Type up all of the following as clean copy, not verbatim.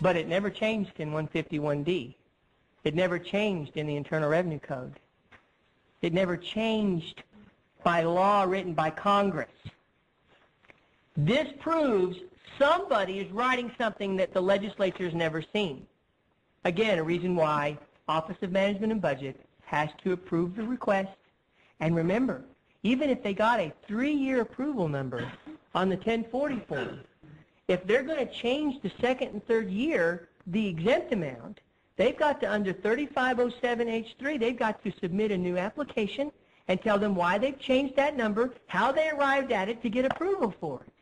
But it never changed in 151D. It never changed in the Internal Revenue Code. It never changed by law written by Congress. This proves somebody is writing something that the legislature has never seen. Again, a reason why Office of Management and Budget has to approve the request. And remember, even if they got a 3-year approval number on the 1040 form, if they're going to change the second and third year, the exempt amount, they've got to, under 3507H3, they've got to submit a new application and tell them why they've changed that number, how they arrived at it to get approval for it.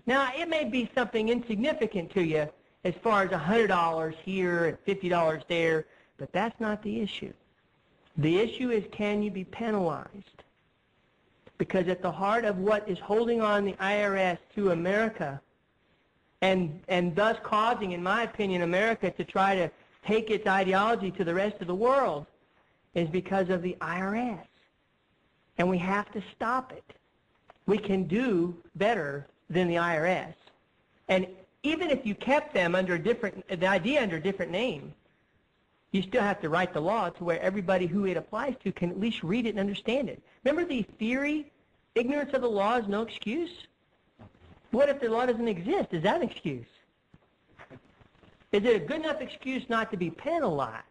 Now, it may be something insignificant to you as far as $100 here and $50 there, but that's not the issue. The issue is, can you be penalized? Because at the heart of what is holding on the IRS to America and thus causing, in my opinion, America to try to take its ideology to the rest of the world is because of the IRS. And we have to stop it. We can do better than the IRS. And even if you kept them under the idea under a different name, you still have to write the law to where everybody who it applies to can at least read it and understand it. Remember the theory, ignorance of the law is no excuse? What if the law doesn't exist? Is that an excuse? Is it a good enough excuse not to be penalized?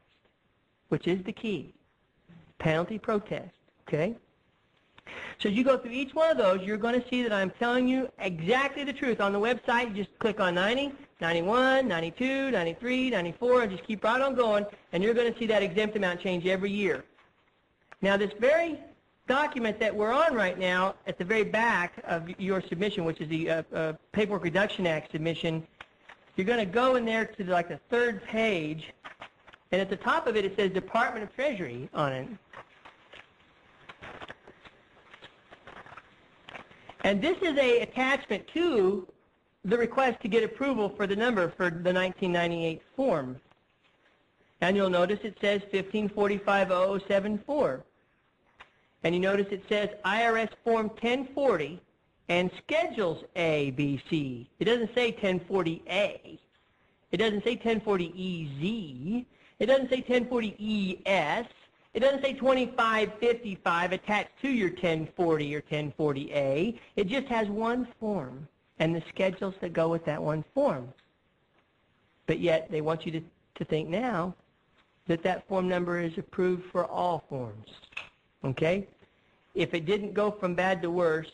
Which is the key. Penalty protest, okay? So as you go through each one of those, you're going to see that I'm telling you exactly the truth. On the website, you just click on 90, 91, 92, 93, 94, and just keep right on going, and you're going to see that exempt amount change every year. Now, this very document that we're on right now, at the very back of your submission, which is the Paperwork Reduction Act submission, you're going to go in there to like the third page, and at the top of it, it says Department of Treasury on it. And this is an attachment to the request to get approval for the number for the 1998 form. And you'll notice it says 1545-0074. And you notice it says IRS Form 1040 and Schedules A, B, C. It doesn't say 1040A. It doesn't say 1040EZ. It doesn't say 1040ES. It doesn't say 2555 attached to your 1040 or 1040A. It just has one form and the schedules that go with that one form. But yet they want you to think now that that form number is approved for all forms. Okay? If it didn't go from bad to worse,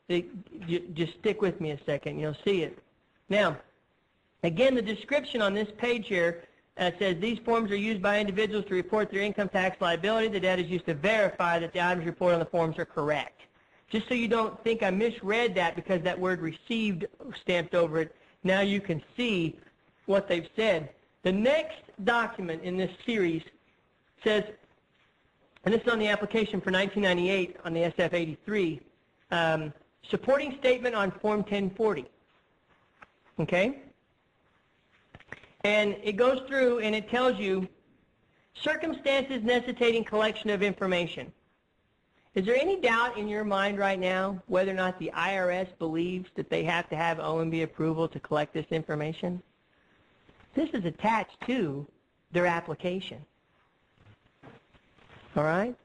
just stick with me a second. You'll see it. Now, again, the description on this page here says these forms are used by individuals to report their income tax liability. The data is used to verify that the items reported on the forms are correct. Just so you don't think I misread that because that word received stamped over it, now you can see what they've said. The next document in this series says, and this is on the application for 1998 on the SF-83, supporting statement on Form 1040. Okay? And it goes through and it tells you circumstances necessitating collection of information. Is there any doubt in your mind right now whether or not the IRS believes that they have to have OMB approval to collect this information? This is attached to their application. All right?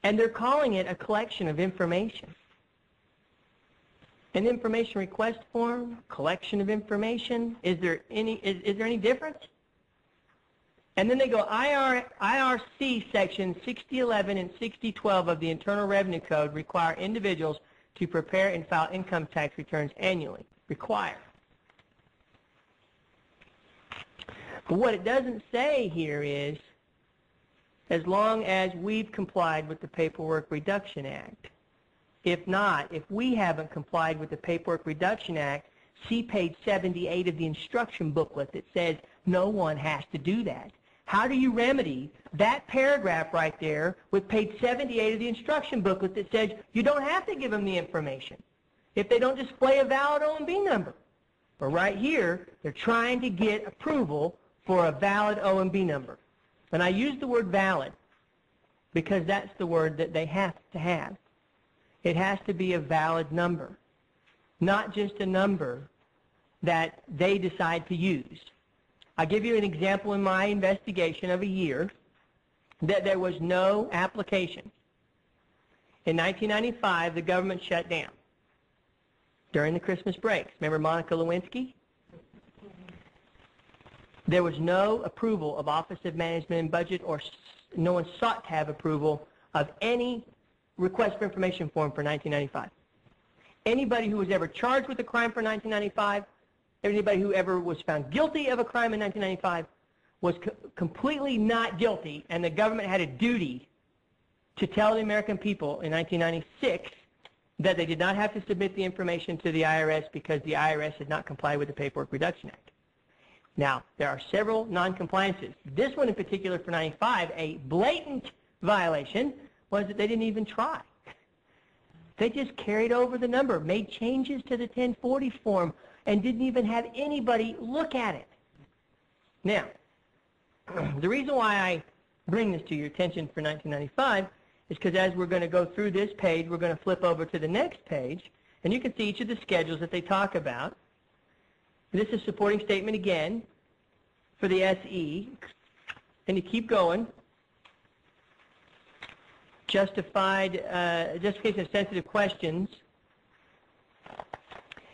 And they're calling it a collection of information. An information request form, collection of information, is there any difference? And then they go IRC section 6011 and 6012 of the Internal Revenue Code require individuals to prepare and file income tax returns annually. Require. But what it doesn't say here is as long as we've complied with the Paperwork Reduction Act. If not, if we haven't complied with the Paperwork Reduction Act, see page 78 of the instruction booklet that says no one has to do that. How do you remedy that paragraph right there with page 78 of the instruction booklet that says you don't have to give them the information if they don't display a valid OMB number? But right here, they're trying to get approval for a valid OMB number. And I use the word valid because that's the word that they have to have. It has to be a valid number, not just a number that they decide to use. I'll give you an example in my investigation of a year that there was no application. In 1995, the government shut down during the Christmas breaks. Remember Monica Lewinsky? There was no approval of Office of Management and Budget, or no one sought to have approval of any request for information form for 1995. Anybody who was ever charged with a crime for 1995, anybody who ever was found guilty of a crime in 1995 was completely not guilty, and the government had a duty to tell the American people in 1996 that they did not have to submit the information to the IRS because the IRS had not complied with the Paperwork Reduction Act. Now, there are several non-compliances. This one in particular for 95, a blatant violation, was that they didn't even try. They just carried over the number, made changes to the 1040 form, and didn't even have anybody look at it. Now, the reason why I bring this to your attention for 1995 is because as we're going to go through this page, we're going to flip over to the next page, and you can see each of the schedules that they talk about. This is supporting statement again for the SE, and you keep going. Justification of sensitive questions.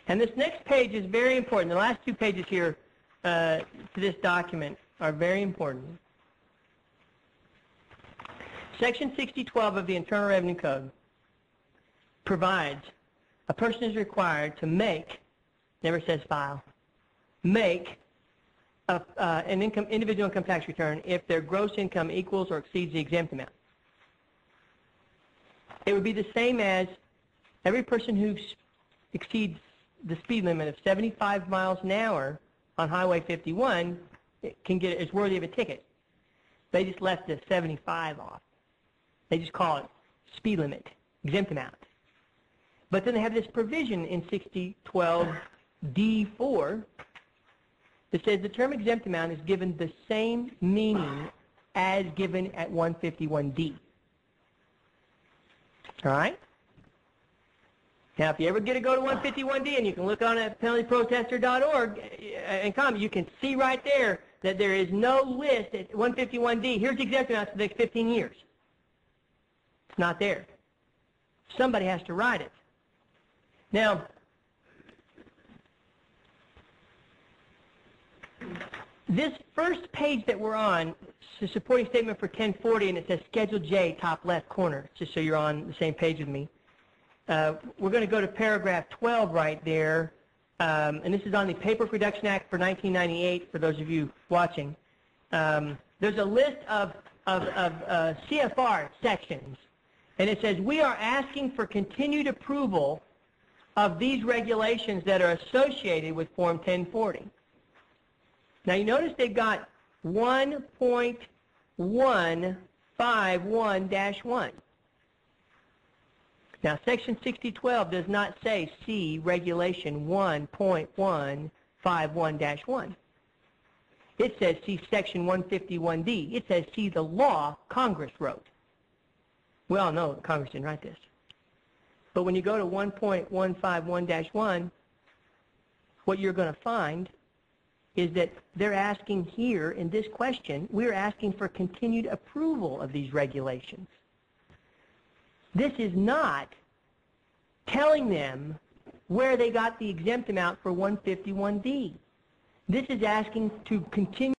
And this next page is very important. The last two pages here to this document are very important. Section 6012 of the Internal Revenue Code provides a person is required to make, never says file, make an individual income tax return if their gross income equals or exceeds the exempt amount. It would be the same as every person who exceeds the speed limit of 75 miles an hour on Highway 51 is worthy of a ticket. They just left the 75 off. They just call it speed limit, exempt amount. But then they have this provision in 6012D4 that says the term exempt amount is given the same meaning as given at 151D. All right? Now, if you ever get to go to 151D, and you can look on at penaltyprotester.org and comment, you can see right there that there is no list at 151D. Here's the exempt amount for the next 15 years. It's not there. Somebody has to write it. Now, this first page that we're on, the supporting statement for 1040, and it says Schedule J, top left corner, just so you're on the same page with me. We're going to go to paragraph 12 right there, and this is on the Paperwork Reduction Act for 1998, for those of you watching. There's a list of CFR sections, and it says, we are asking for continued approval of these regulations that are associated with Form 1040. Now, you notice they've got 1.151-1. Now, Section 6012 does not say see Regulation 1.151-1. It says see Section 151D. It says see the law Congress wrote. We all know Congress didn't write this. But when you go to 1.151-1, what you're going to find is that they're asking here in this question, we're asking for continued approval of these regulations. This is not telling them where they got the exempt amount for 151D. This is asking to continue